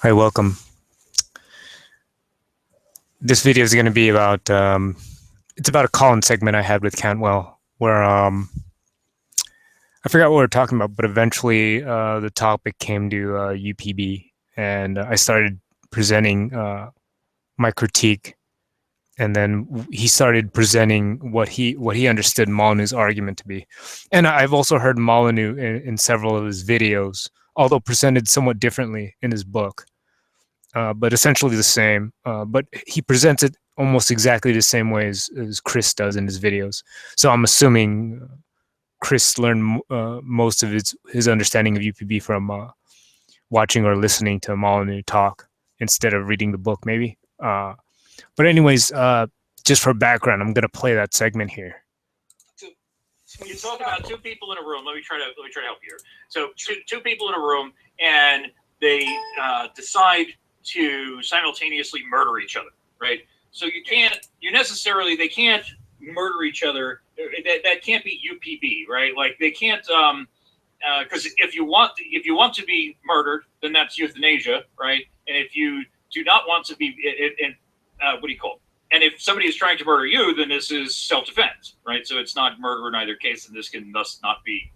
Hi, welcome. This video is going to be about, it's about a call-in segment I had with Cantwell where I forgot what we were talking about, but eventually the topic came to UPB, and I started presenting my critique, and then he started presenting what he understood Molyneux's argument to be. And I've also heard Molyneux in several of his videos, although presented somewhat differently in his book. But essentially the same. But he presents it almost exactly the same way as Chris does in his videos. So I'm assuming Chris learned most of his understanding of UPB from watching or listening to Molyneux talk instead of reading the book, maybe. But anyways, just for background, I'm gonna play that segment here. When you talk about two people in a room, let me try to help you here. So two people in a room, and they decide to simultaneously murder each other, right? So they can't murder each other. That can't be UPB, right? Like they can't, because if you want to be murdered, then that's euthanasia, right? And if you do not want to be, what do you call it? And if somebody is trying to murder you, then this is self-defense, right? So it's not murder in either case, and this can thus not be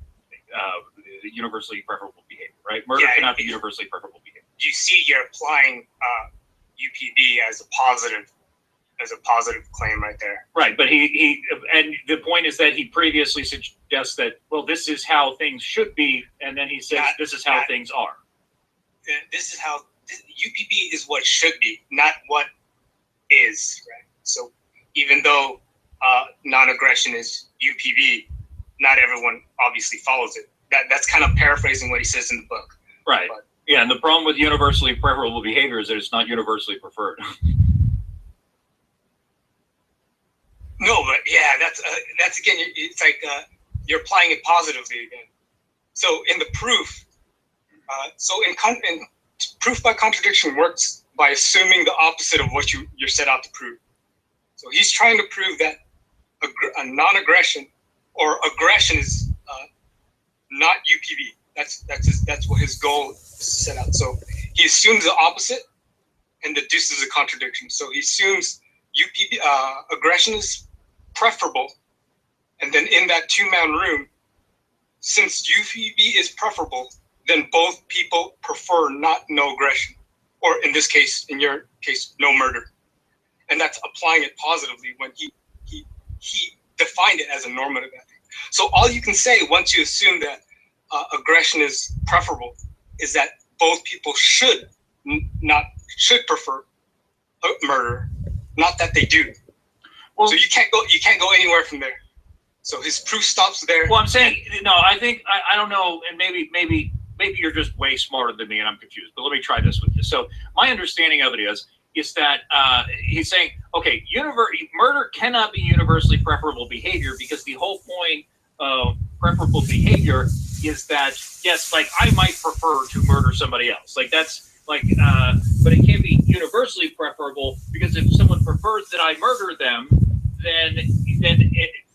universally preferable behavior, right? Murder cannot be universally preferable behavior. You see, you're applying UPB as a positive claim right there. Right, but he and the point is that he previously suggests that, well, this is how things should be, and then he says this is how things are. This is how UPB is what should be, not what is. Right. So even though non-aggression is UPB, not everyone obviously follows it. That's kind of paraphrasing what he says in the book. Right. But, yeah, and the problem with universally preferable behavior is that it's not universally preferred. No, but yeah, that's again, it's like you're applying it positively again. So in the proof, in proof by contradiction works by assuming the opposite of what you're set out to prove. So he's trying to prove that a non-aggression or aggression is not UPB. That's what his goal is set out. So he assumes the opposite and deduces a contradiction. So he assumes UPB aggression is preferable, and then in that two-man room, since UPB is preferable, then both people prefer no aggression, or in this case, in your case, no murder. And that's applying it positively when he defined it as a normative ethic. So all you can say once you assume that aggression is preferable is that both people should prefer murder, not that they do. Well, so you can't go anywhere from there. So his proof stops there. Well, I'm saying no. I think I don't know, and maybe you're just way smarter than me, and I'm confused. But let me try this with you. So my understanding of it is that he's saying, okay, murder cannot be universally preferable behavior because the whole point of preferable behavior is that, yes, like I might prefer to murder somebody else. Like that's like, but it can't be universally preferable because if someone prefers that I murder them, then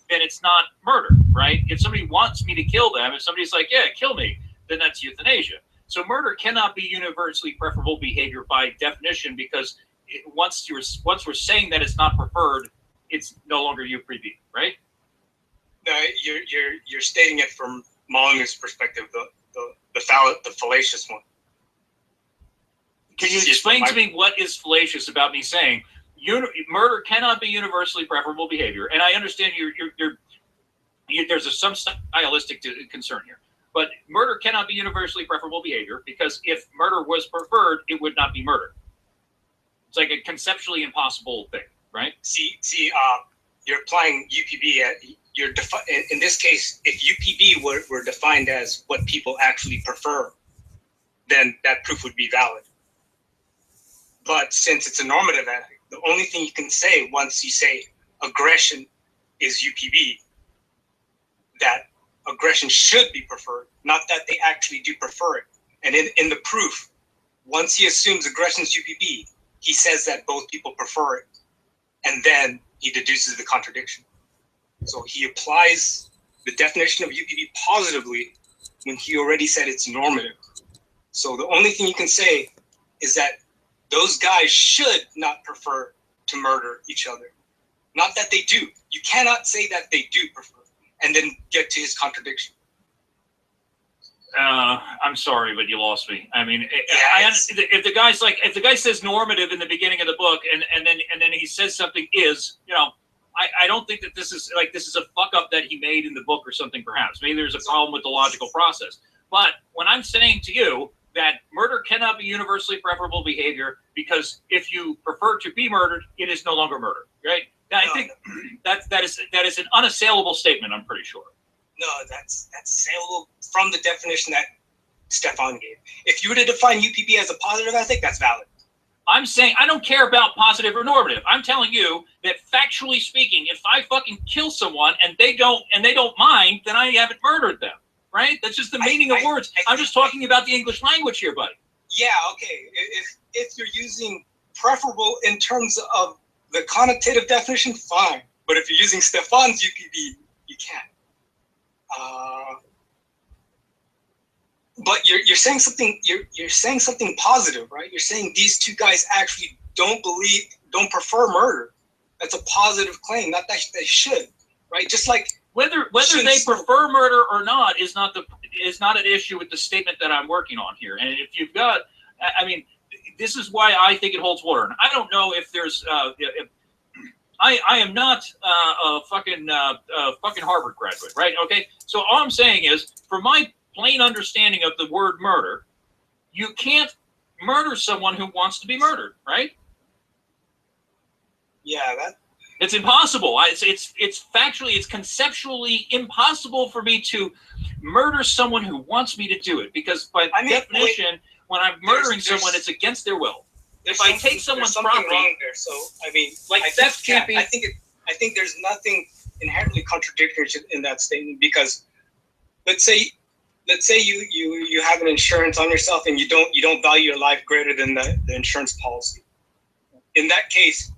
it's not murder, right? If somebody wants me to kill them, if somebody's like, yeah, kill me, then that's euthanasia. So murder cannot be universally preferable behavior by definition because once we're saying that it's not preferred, it's no longer UPB, right? No, you're stating it from Molyneux's perspective, the fallacious one. Can you explain to me what is fallacious about me saying murder cannot be universally preferable behavior? And I understand there's some stylistic concern here, but murder cannot be universally preferable behavior because if murder was preferred, it would not be murder. It's like a conceptually impossible thing, right? See, you're applying UPB in this case. If UPB were defined as what people actually prefer, then that proof would be valid. But since it's a normative ethic, the only thing you can say once you say aggression is UPB, that aggression should be preferred, not that they actually do prefer it. And in the proof, once he assumes aggression is UPB, he says that both people prefer it, and then he deduces the contradiction. So he applies the definition of UPB positively when he already said it's normative. So the only thing you can say is that those guys should not prefer to murder each other. Not that they do. You cannot say that they do prefer and then get to his contradiction. I'm sorry, but you lost me. I mean, Yeah, if the guy says normative in the beginning of the book, and then he says something is, I don't think that this is a fuck up that he made in the book or something. Perhaps maybe there's a problem with the logical process. But when I'm saying to you that murder cannot be universally preferable behavior, because if you prefer to be murdered, it is no longer murder, right? Now, I think that is an unassailable statement. I'm pretty sure. No, that's assailable from the definition that Stefan gave. If you were to define UPB as a positive ethic, that's valid. I'm saying I don't care about positive or normative. I'm telling you that factually speaking, if I fucking kill someone and they don't mind, then I haven't murdered them, right? That's just the meaning of words. I'm just talking about the English language here, buddy. Yeah, okay. If you're using preferable in terms of the connotative definition, fine. But if you're using Stefan's UPB, you can't. But you're saying something. You're saying something positive, right? You're saying these two guys actually don't prefer murder. That's a positive claim. Not that they should, right? Just like whether they prefer murder or not is not an issue with the statement that I'm working on here. And if you've got, I mean, this is why I think it holds water. And I don't know if there's. I am not a fucking Harvard graduate, right? Okay, so all I'm saying is, for my plain understanding of the word murder, you can't murder someone who wants to be murdered, right? Yeah, it's impossible. It's factually, it's conceptually impossible for me to murder someone who wants me to do it, because by definition, when I'm murdering someone, it's against their will. If I take someone's property, wrong there. So I mean, theft can't be. I think there's nothing inherently contradictory in that statement, because let's say you have an insurance on yourself and you don't value your life greater than the insurance policy. In that case,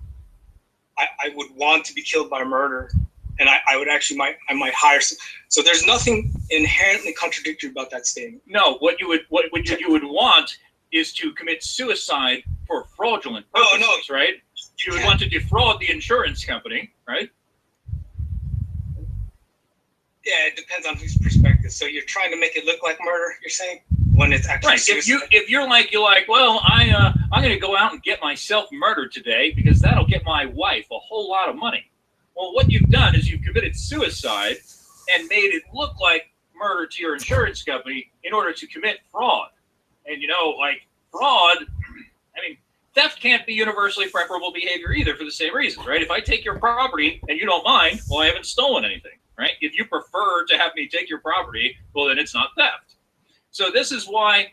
I would want to be killed by murder, and I might hire. So there's nothing inherently contradictory about that statement. No, what you would want is to commit suicide for fraudulent purposes, right? You would want to defraud the insurance company, right? Yeah, it depends on whose perspective. So you're trying to make it look like murder, you're saying, when it's actually suicide? If you're like, well, I'm going to go out and get myself murdered today because that'll get my wife a whole lot of money. Well, what you've done is you've committed suicide and made it look like murder to your insurance company in order to commit fraud. And fraud, I mean, theft can't be universally preferable behavior either, for the same reasons, right? If I take your property and you don't mind, well, I haven't stolen anything, right? If you prefer to have me take your property, well, then it's not theft. So this is why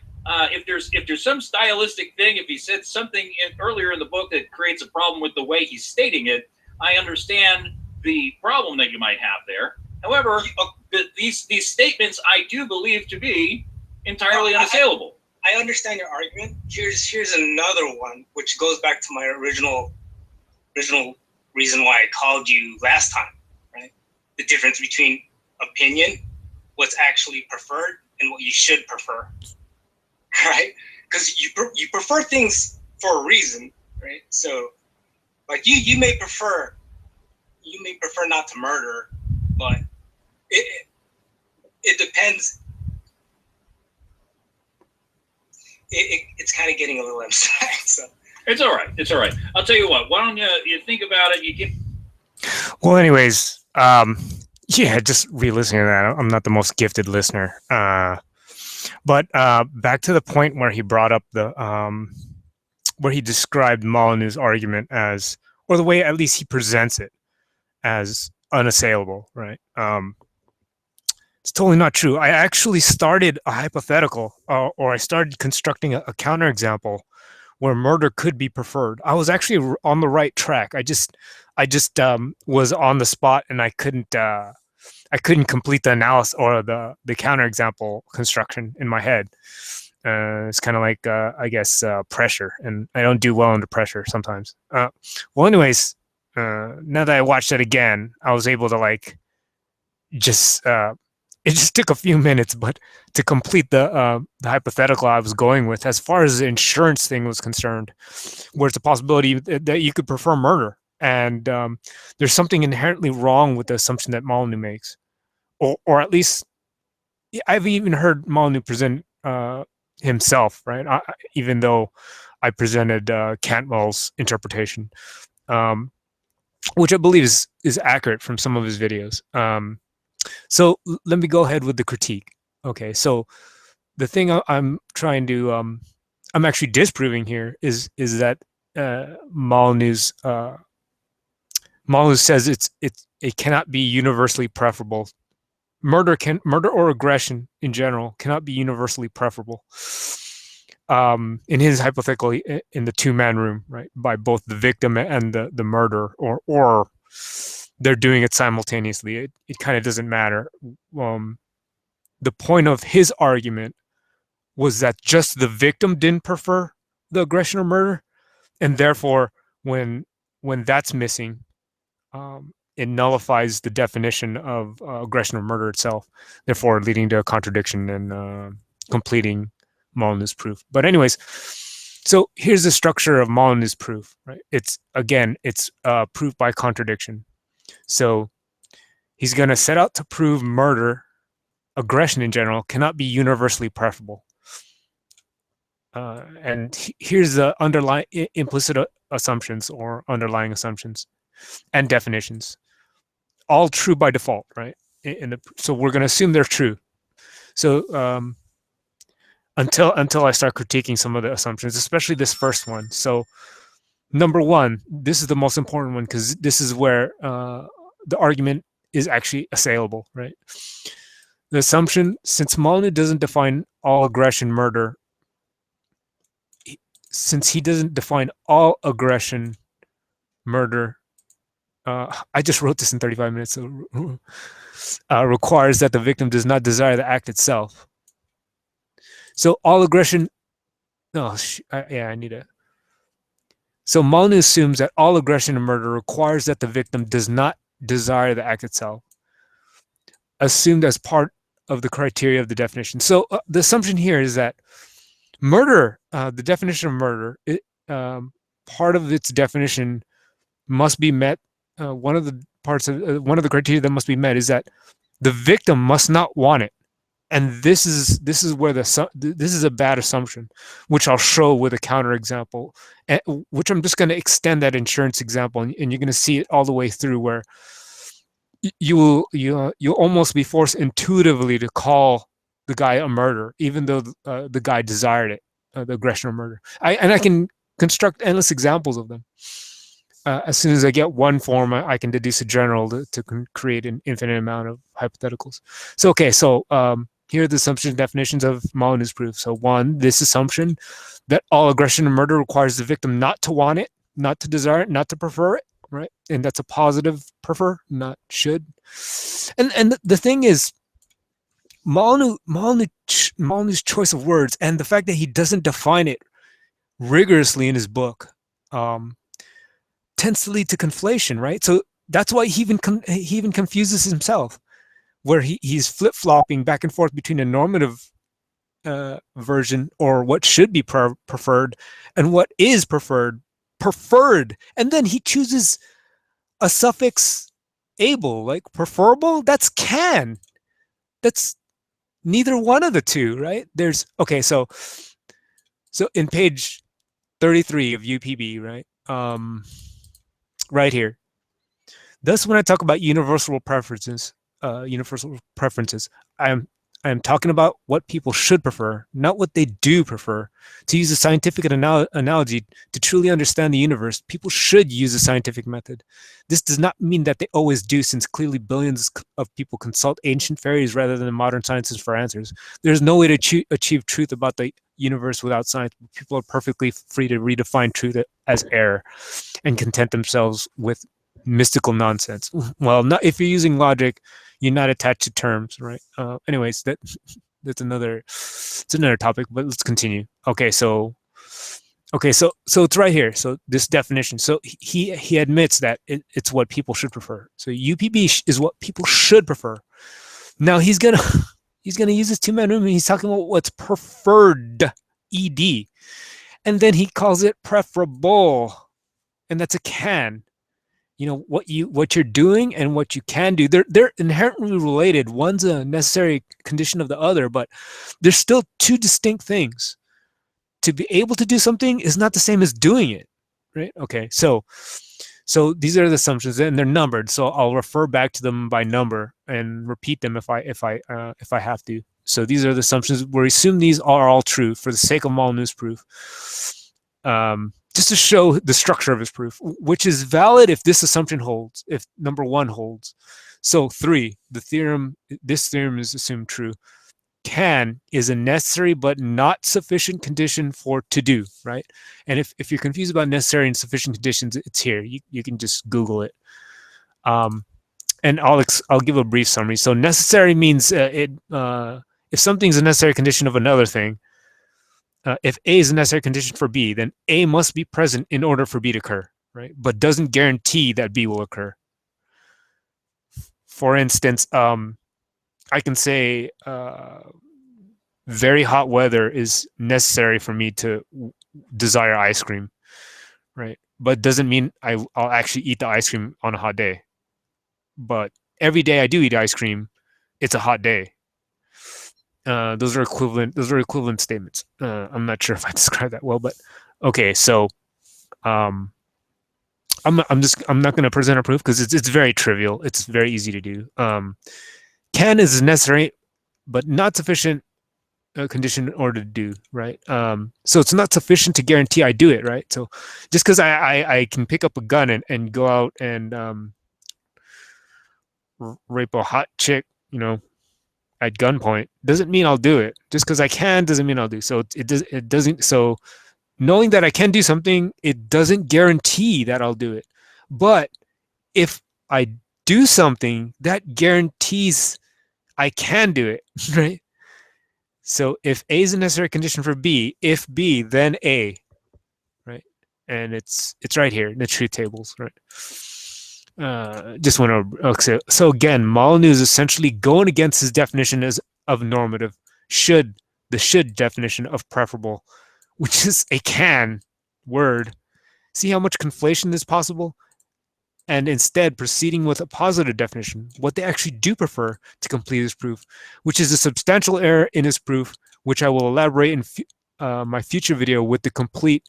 if there's some stylistic thing, if he said something earlier in the book that creates a problem with the way he's stating it, I understand the problem that you might have there. However, these statements I do believe to be entirely unassailable. I understand your argument. Here's another one, which goes back to my original reason why I called you last time, right? The difference between opinion, what's actually preferred, and what you should prefer, right? Because you prefer things for a reason, right? So, like you may prefer not to murder, but it depends. It's kind of getting a little abstract. So it's all right. It's all right. I'll tell you what. Why don't you think about it? You get. Well, anyways, yeah, just re-listening to that. I'm not the most gifted listener, but back to the point where he brought up the where he described Molyneux's argument as, or the way at least he presents it as, unassailable, right? It's totally not true. I actually started a hypothetical, or I started constructing a counterexample where murder could be preferred. I was actually on the right track. I just was on the spot, and I couldn't complete the analysis or the counterexample construction in my head. It's kind of like I guess pressure, and I don't do well under pressure sometimes. Well, anyways, now that I watched it again, I was able to just it just took a few minutes, but to complete the hypothetical I was going with, as far as the insurance thing was concerned, where it's a possibility that you could prefer murder, and there's something inherently wrong with the assumption that Molyneux makes, or at least I've even heard Molyneux present himself, right? Even though I presented Cantwell's interpretation, which I believe is accurate from some of his videos. So let me go ahead with the critique. Okay, so the thing I'm trying to, I'm actually disproving here is that Molyneux says it cannot be universally preferable. Murder or aggression in general cannot be universally preferable. In his hypothetical, in the two-man room, right, by both the victim and the murderer, or they're doing it simultaneously. It kind of doesn't matter. The point of his argument was that just the victim didn't prefer the aggression or murder, and therefore, when that's missing, it nullifies the definition of aggression or murder itself, therefore leading to a contradiction and completing Molyneux's proof. But anyways, so here's the structure of Molyneux's proof, right? It's proof by contradiction. So he's going to set out to prove murder, aggression in general, cannot be universally preferable. And here's the underlying implicit assumptions or underlying assumptions and definitions, all true by default, right? So we're going to assume they're true. So until I start critiquing some of the assumptions, especially this first one. So number one, this is the most important one because this is where the argument is actually assailable, right? The assumption, since Molyneux doesn't define all aggression murder, since he doesn't define all aggression murder, I just wrote this in 35 minutes, so requires that the victim does not desire the act itself. So all aggression, I need a. So Molyneux assumes that all aggression and murder requires that the victim does not desire the act itself, assumed as part of the criteria of the definition. So the assumption here is that murder, the definition of murder, part of its definition must be met. One of the criteria that must be met is that the victim must not want it, and this is where this is a bad assumption, which I'll show with a counterexample, which I'm just going to extend that insurance example, and you're going to see it all the way through, where you'll almost be forced intuitively to call the guy a murderer, even though the guy desired it, the aggression or murder. I can construct endless examples of them. As soon as I get one form, I can deduce a general to create an infinite amount of hypotheticals. So, okay, so here are the assumptions and definitions of Molyneux's proof. So one, this assumption that all aggression and murder requires the victim not to want it, not to desire it, not to prefer it, right? And that's a positive prefer, not should. And the thing is, Molyneux's choice of words and the fact that he doesn't define it rigorously in his book tends to lead to conflation, right? So that's why he even confuses himself, where he's flip-flopping back and forth between a normative version, or what should be preferred, and what is preferred, and then he chooses a suffix able, like preferable. That's can. That's neither one of the two, right? There's okay. So in page 33 of UPB, right? Right here. Thus, when I talk about universal preferences, I am talking about what people should prefer, not what they do prefer. To use a scientific analogy, to truly understand the universe, people should use a scientific method. This does not mean that they always do, since clearly billions of people consult ancient fairies rather than modern sciences for answers. There's no way to achieve truth about the universe without science. People are perfectly free to redefine truth as error and content themselves with mystical nonsense. Well, not if you're using logic, you're not attached to terms, right? Anyways, that's another topic, but let's continue. Okay, so it's right here. So this definition. So he admits that it's what people should prefer. So UPB is what people should prefer. Now he's gonna use this two-man room, and he's talking about what's preferred, ed, and then he calls it preferable, and that's a can. You know what you're doing and what you can do. They're inherently related. One's a necessary condition of the other, but there's still two distinct things. To be able to do something is not the same as doing it, right? Okay, so these are the assumptions, and they're numbered. So I'll refer back to them by number and repeat them if I have to. So these are the assumptions. We assume these are all true for the sake of Molyneux's proof. Just to show the structure of his proof, which is valid if this assumption holds, if number one holds. So 3, this theorem is assumed true. Can is a necessary but not sufficient condition for to do, right? And if you're confused about necessary and sufficient conditions, it's here. You can just Google it. And I'll give a brief summary. So necessary means if something's a necessary condition of another thing, if A is a necessary condition for B, then A must be present in order for B to occur, right? But doesn't guarantee that B will occur. For instance, I can say very hot weather is necessary for me to desire ice cream, right? But doesn't mean I'll actually eat the ice cream on a hot day. But every day I do eat ice cream, it's a hot day. Those are equivalent statements. I'm not sure if I described that well, but okay. So, I'm not going to present a proof because it's very trivial. It's very easy to do. Can is necessary, but not sufficient condition in order to do, right? So it's not sufficient to guarantee I do it, right? So just because I can pick up a gun and go out and rape a hot chick, at gunpoint, doesn't mean I'll do it. Just because I can doesn't mean I'll do. So it doesn't. So knowing that I can do something, it doesn't guarantee that I'll do it. But if I do something, that guarantees I can do it, right? So if A is a necessary condition for B, if B, then A, right? And it's right here in the truth tables, right? Just want to, okay, so again, Molyneux is essentially going against his definition of normative, the should definition of preferable, which is a can word. See how much conflation is possible? And instead proceeding with a positive definition, what they actually do prefer to complete his proof, which is a substantial error in his proof, which I will elaborate in my future video with the complete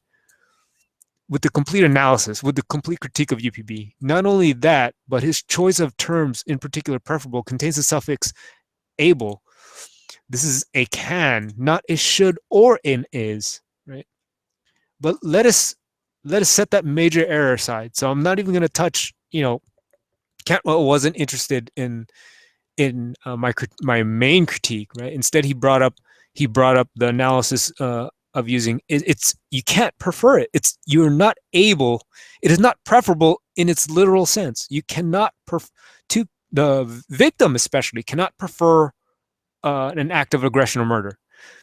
analysis, with the complete critique of UPB. Not only that, but his choice of terms, in particular preferable, contains the suffix able. This is a can, not a should or an is, right? But let us set that major error aside. So I'm not even going to touch, Cantwell wasn't interested in my main critique, right? Instead, he brought up the analysis of using it's you can't prefer it. You're not able. It is not preferable in its literal sense. You cannot the victim especially cannot prefer an act of aggression or murder,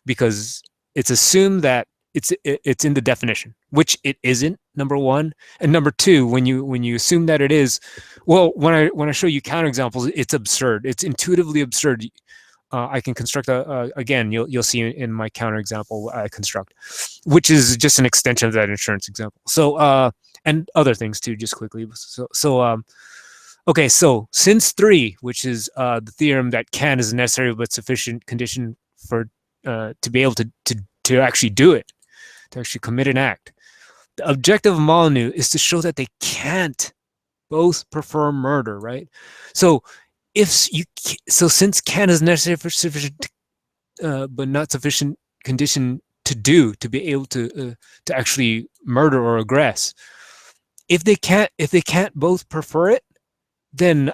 because it's assumed that it's in the definition, which it isn't, number one. And number two, when you assume that it is, well, when I show you counterexamples, it's absurd. It's intuitively absurd. I can construct again, you'll see in my counterexample I construct, which is just an extension of that insurance example. So and other things too, just quickly. Okay, so since 3, which is the theorem that can is a necessary but sufficient condition for to be able to actually do it, to actually commit an act. The objective of Molyneux is to show that they can't both prefer murder, right? So since can is necessary for sufficient but not sufficient condition to be able to actually murder or aggress, if they can't both prefer it, then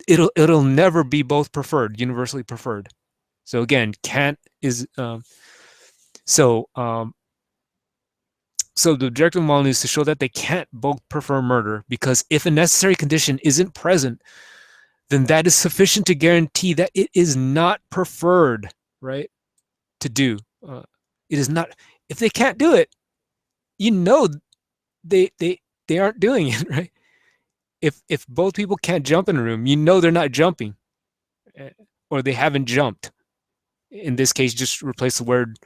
it'll never be both preferred, universally preferred. So again, can't is so the objective of Molyneux is to show that they can't both prefer murder, because if a necessary condition isn't present, then that is sufficient to guarantee that it is not preferred, right? To do. It is not. If they can't do it, they aren't doing it, right? if both people can't jump in a room, you know they're not jumping, or they haven't jumped. In this case, just replace the word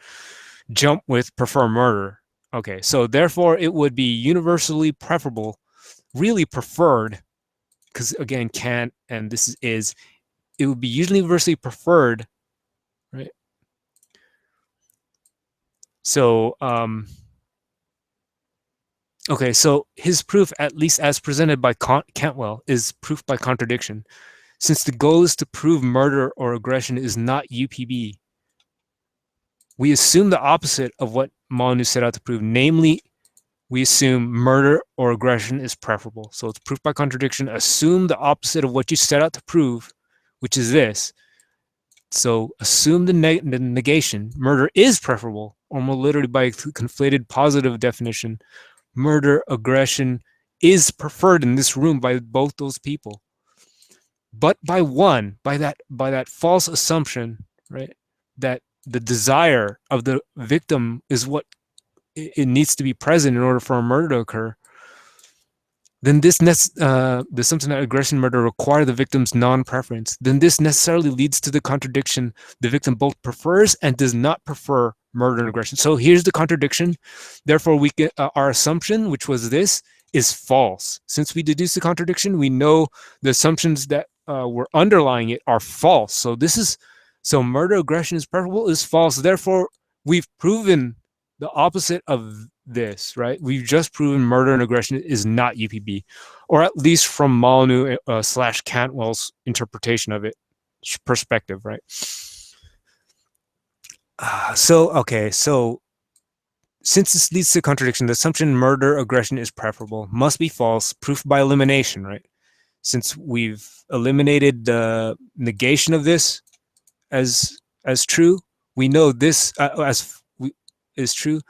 jump with prefer murder. Okay, so therefore it would be universally preferable, really preferred, because again, can't, and this is, it would be universally preferred, right? So, okay, so his proof, at least as presented by Cantwell, is proof by contradiction. Since the goal is to prove murder or aggression is not UPB, we assume the opposite of what Molyneux set out to prove, namely, we assume murder or aggression is preferable. So it's proof by contradiction. Assume the opposite of what you set out to prove, which is this. So assume the negation. Murder is preferable, or more literally by conflated positive definition, murder, aggression is preferred in this room by both those people. But by that false assumption, right, that the desire of the victim is what it needs to be present in order for a murder to occur, then the assumption that aggression and murder require the victim's non-preference, then this necessarily leads to the contradiction. The victim both prefers and does not prefer murder and aggression. So here's the contradiction. Therefore, we get, our assumption, which was this, is false. Since we deduce the contradiction, we know the assumptions that were underlying it are false. So murder, aggression is preferable is false. Therefore, we've proven the opposite of this, right? We've just proven murder and aggression is not UPB, or at least from Molyneux / Cantwell's interpretation of it, perspective, right? So since this leads to contradiction, the assumption murder aggression is preferable must be false, proof by elimination, right? Since we've eliminated the negation of this as true, we know this is true.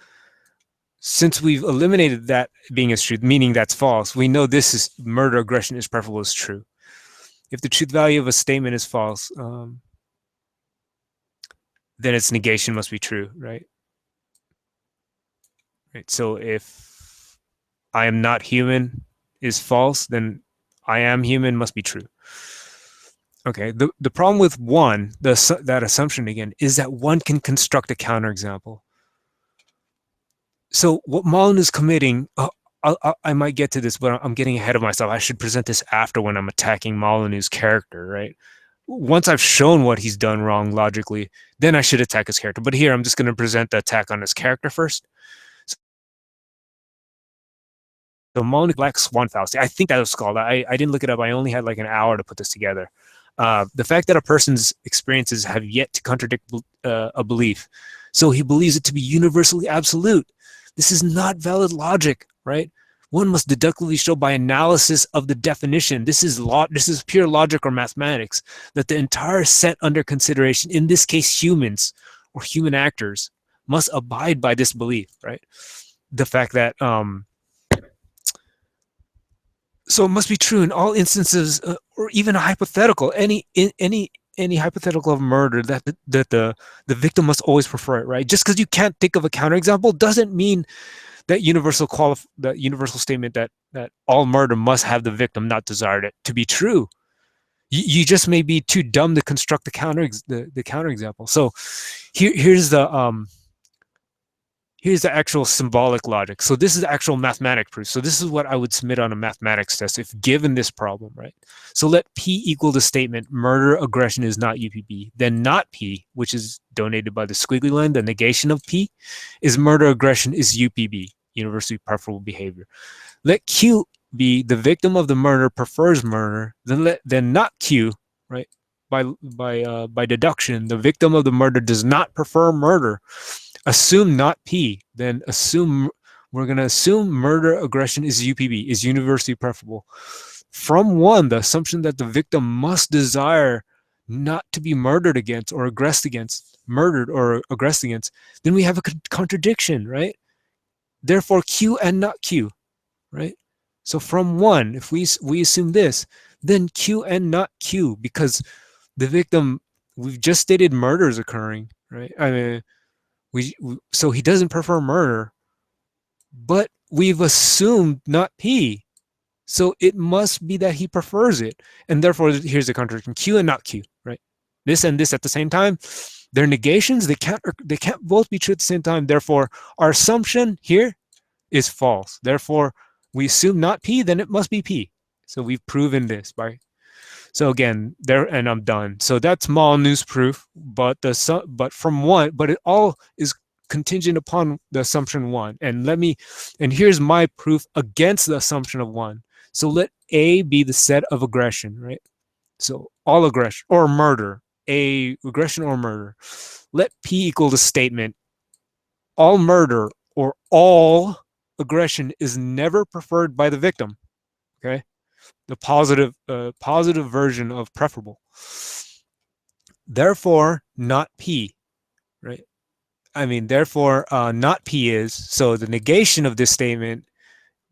Since we've eliminated that being as true, meaning that's false, we know this is murder aggression is preferable is true. If the truth value of a statement is false, then its negation must be true, right? Right. So if I am not human is false, then I am human must be true. Okay. The problem with one, that assumption again, is that one can construct a counterexample. So what Molyneux is committing, I might get to this, but I'm getting ahead of myself. I should present this after, when I'm attacking Molyneux's character, right? Once I've shown what he's done wrong logically, then I should attack his character. But here I'm just going to present the attack on his character first. So Molyneux black swan fallacy, I think that was called. I didn't look it up. I only had like an hour to put this together. The fact that a person's experiences have yet to contradict a belief, so he believes it to be universally absolute. This is not valid logic, right? One must deductively show by analysis of the definition. This is pure logic or mathematics, that the entire set under consideration, in this case humans or human actors, must abide by this belief, right? The fact that so it must be true in all instances, or even a hypothetical, any hypothetical of murder, that the victim must always prefer it, right? Just because you can't think of a counterexample doesn't mean that universal statement that all murder must have the victim not desired it to be true. You just may be too dumb to construct the counterexample. So here's the actual symbolic logic. So this is the actual mathematic proof. So this is what I would submit on a mathematics test if given this problem, right? So let P equal the statement murder aggression is not UPB. Then not P, which is donated by the squiggly line, the negation of P, is murder aggression is UPB, universally preferable behavior. Let Q be the victim of the murder prefers murder. Then not Q, right? By deduction, the victim of the murder does not prefer murder. Assume not P, then we're going to assume murder aggression is UPB, is universally preferable. From one, the assumption that the victim must desire not to be murdered against or aggressed against, murdered or aggressed against, then we have a contradiction, right? Therefore, Q and not Q, right? So from one, if we assume this, then Q and not Q, because the victim, we've just stated murder is occurring, right? I mean, so he doesn't prefer murder, but we've assumed not P. So it must be that he prefers it. And therefore, here's the contradiction: Q and not Q, right? This and this at the same time. They're negations. They can't both be true at the same time. Therefore, our assumption here is false. Therefore, we assume not P, then it must be P. So we've proven this by. So again, there, and I'm done. So that's Molyneux proof, but from one, but it all is contingent upon the assumption one. And here's my proof against the assumption of one. So let A be the set of aggression, right? So all aggression or murder, A aggression or murder. Let P equal the statement: all murder or all aggression is never preferred by the victim. Okay, the positive version of preferable. Therefore, not P, right? I mean, therefore, not P is, so the negation of this statement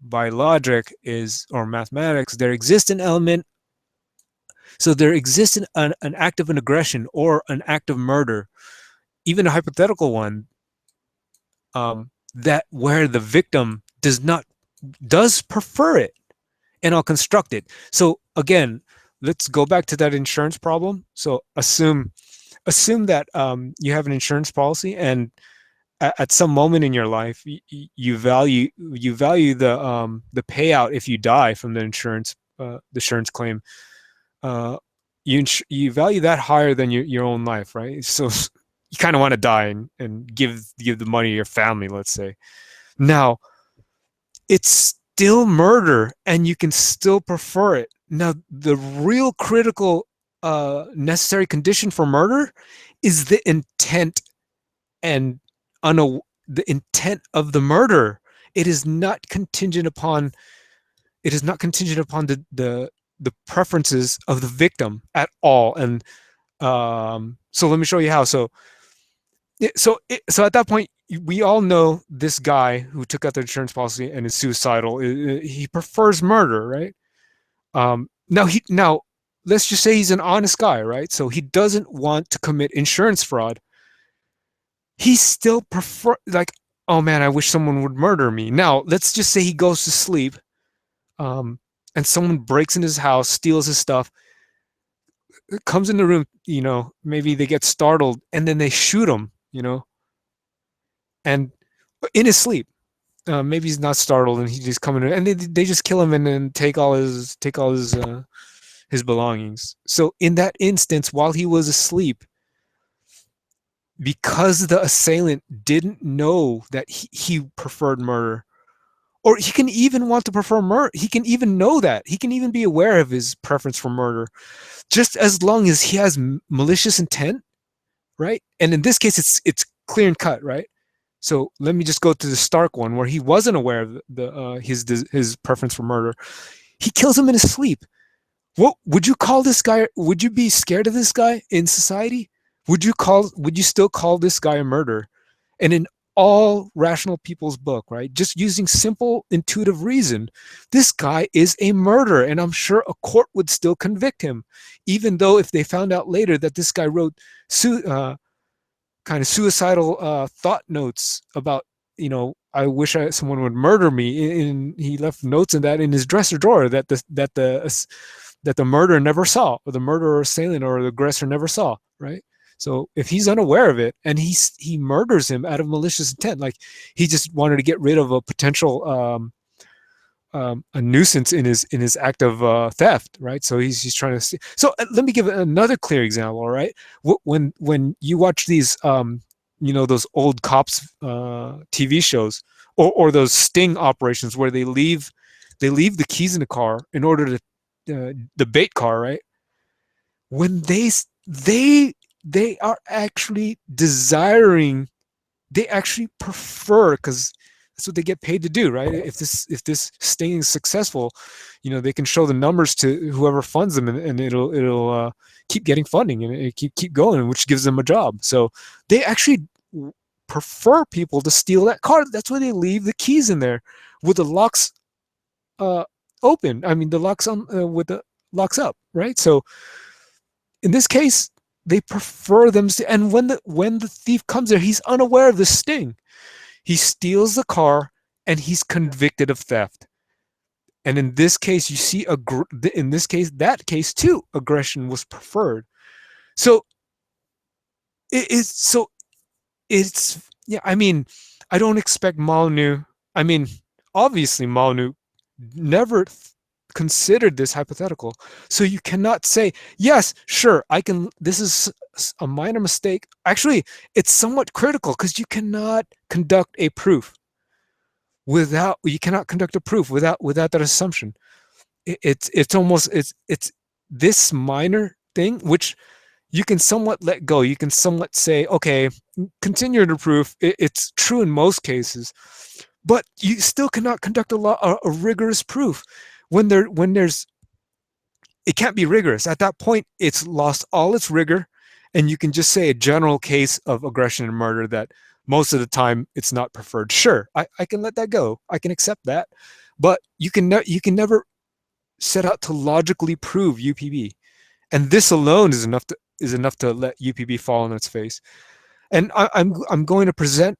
by logic is, or mathematics, there exists an element, so there exists an act of an aggression or an act of murder, even a hypothetical one, that where the victim does prefer it, and I'll construct it. So again, let's go back to that insurance problem. So assume that you have an insurance policy, and at some moment in your life, you value the payout if you die from the insurance claim. You value that higher than your own life, right? So you kind of want to die and give the money to your family, let's say. Now, it's still murder, and you can still prefer it. Now, the real critical necessary condition for murder is the intent and the intent of the murder. It is not contingent upon the preferences of the victim at all. And so let me show you how. So at that point, we all know this guy who took out the insurance policy and is suicidal. He prefers murder, right? Now let's just say he's an honest guy, right? So he doesn't want to commit insurance fraud. He still like, oh man, I wish someone would murder me. Now let's just say he goes to sleep, and someone breaks in his house, steals his stuff, comes in the room, maybe they get startled, and then they shoot him, and in his sleep. Maybe he's not startled, and he's just coming in, and they just kill him and then take all his belongings. So in that instance, while he was asleep, because the assailant didn't know that he preferred murder, or he can even want to prefer murder, he can even know that, he can even be aware of his preference for murder, just as long as he has malicious intent, right? And in this case, it's clear and cut, right? So let me just go to the Stark one where he wasn't aware of his preference for murder. He kills him in his sleep. What would you call this guy? Would you be scared of this guy in society? Would you still call this guy a murderer? And in all rational people's book, right, just using simple intuitive reason, this guy is a murderer, and I'm sure a court would still convict him, even though if they found out later that this guy wrote kind of suicidal thought notes about, I wish someone would murder me, and he left notes in his dresser drawer that the murderer never saw, or the murderer or assailant or the aggressor never saw, right? So if he's unaware of it and he murders him out of malicious intent, like he just wanted to get rid of a potential a nuisance in his act of theft, right? So he's trying to. So let me give another clear example. All right, when you watch these, those old cops TV shows, or those sting operations where they leave the keys in the car in order to the bait car, right? When they are actually desiring, they actually prefer, because that's what they get paid to do, right? If this sting is successful, they can show the numbers to whoever funds them, and it'll keep getting funding, and it keep going, which gives them a job. So they actually prefer people to steal that car. That's why they leave the keys in there with the locks open. I mean, the locks on with the locks up, right? So in this case, they prefer them. And when the thief comes there, he's unaware of the sting. He steals the car and he's convicted of theft. And in this case, you see, in this case, that case too, aggression was preferred. So it's yeah. I mean, I don't expect Molyneux. I mean, obviously Molyneux never considered this hypothetical. So you cannot say, yes, sure, I can. This is a minor mistake. Actually, it's somewhat critical because you cannot conduct a proof without that assumption. It's almost it's this minor thing which you can somewhat let go. You can somewhat say, okay, continue the proof. It's true in most cases, but you still cannot conduct a rigorous proof when there's it can't be rigorous. At that point, it's lost all its rigor, and you can just say a general case of aggression and murder that most of the time it's not preferred. Sure, I can let that go. I can accept that, but you can never set out to logically prove UPB, and this alone is enough to let UPB fall on its face. And I'm going to present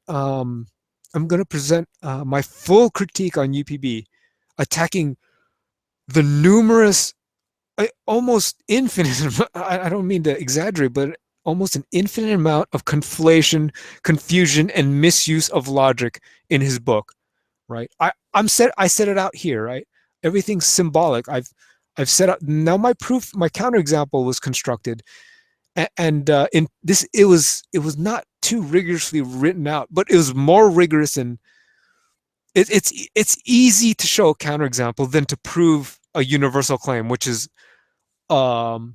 my full critique on UPB, attacking the numerous, almost infinite. I don't mean to exaggerate, but almost an infinite amount of conflation, confusion, and misuse of logic in his book. Right? I set it out here. Right? Everything's symbolic. I've set out now. My counterexample was constructed, and in this it was not too rigorously written out, but it was more rigorous, and it's easy to show a counterexample than to prove a universal claim, which is so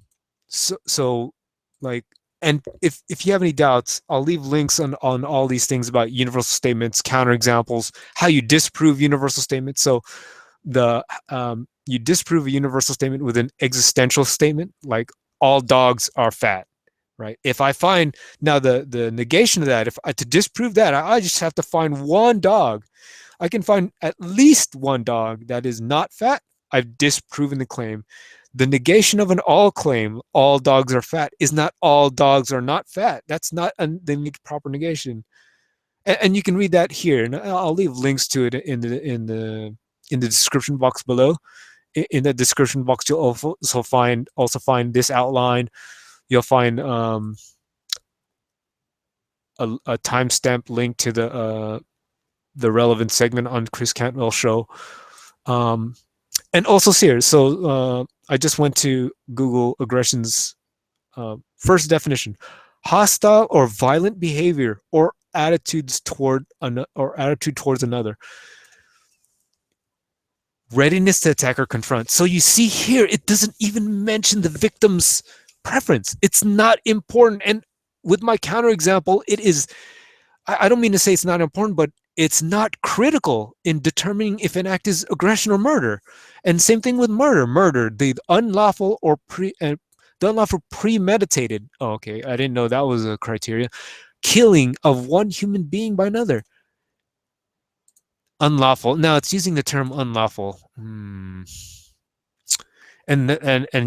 like. And if you have any doubts, I'll leave links on all these things about universal statements, counterexamples, how you disprove universal statements. So you disprove a universal statement with an existential statement, like all dogs are fat, right? If I find now the negation of that, to disprove that, I just have to find one dog. I can find at least one dog that is not fat. I've disproven the claim. The negation of an all claim, all dogs are fat, is not all dogs are not fat. That's not the proper negation. And you can read that here, and I'll leave links to it in the description box below. In the description box, you'll also find this outline. You'll find a timestamp link to the relevant segment on Chris Cantwell show. And also here, so I just went to Google aggression's first definition: hostile or violent behavior or attitude towards another. Readiness to attack or confront. So you see here, it doesn't even mention the victim's preference. It's not important. And with my counterexample, it is, I don't mean to say it's not important, but it's not critical in determining if an act is aggression or murder. And same thing with murder, the unlawful or premeditated. Oh, okay, I didn't know that was a criteria. Killing of one human being by another. Unlawful. Now it's using the term unlawful. And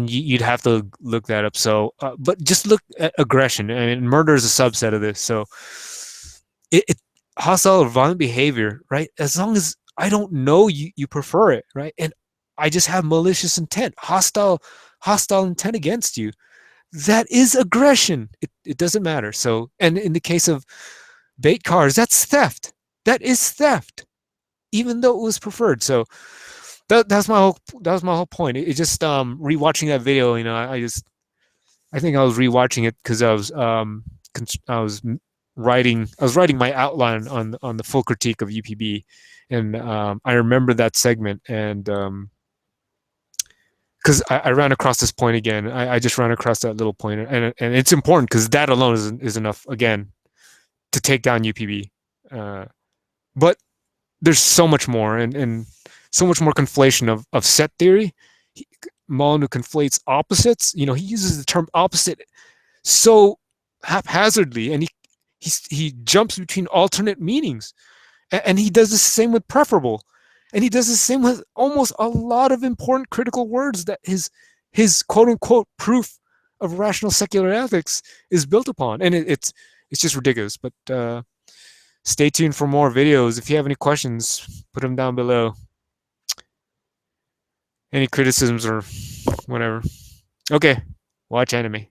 you'd have to look that up. So, but just look at aggression. I mean, murder is a subset of this. So, it hostile or violent behavior, right? As long as I don't know you prefer it, right? And I just have malicious intent, hostile intent against you. That is aggression. It doesn't matter. So, and in the case of bait cars, that's theft. That is theft, even though it was preferred. So that's my whole point. It just rewatching that video, you know, I think I was rewatching it because I was writing my outline on the full critique of UPB, and I remember that segment, and because I ran across this point again. I just ran across that little point, and it's important because that alone is enough again to take down UPB. But there's so much more, and so much more conflation of set theory. Molyneux conflates opposites. You know, he uses the term opposite so haphazardly, and he jumps between alternate meanings, and he does the same with preferable, and he does the same with almost a lot of important critical words that his quote unquote proof of rational secular ethics is built upon, and it's just ridiculous. But stay tuned for more videos. If you have any questions, put them down below. Any criticisms or whatever? Okay, watch anime.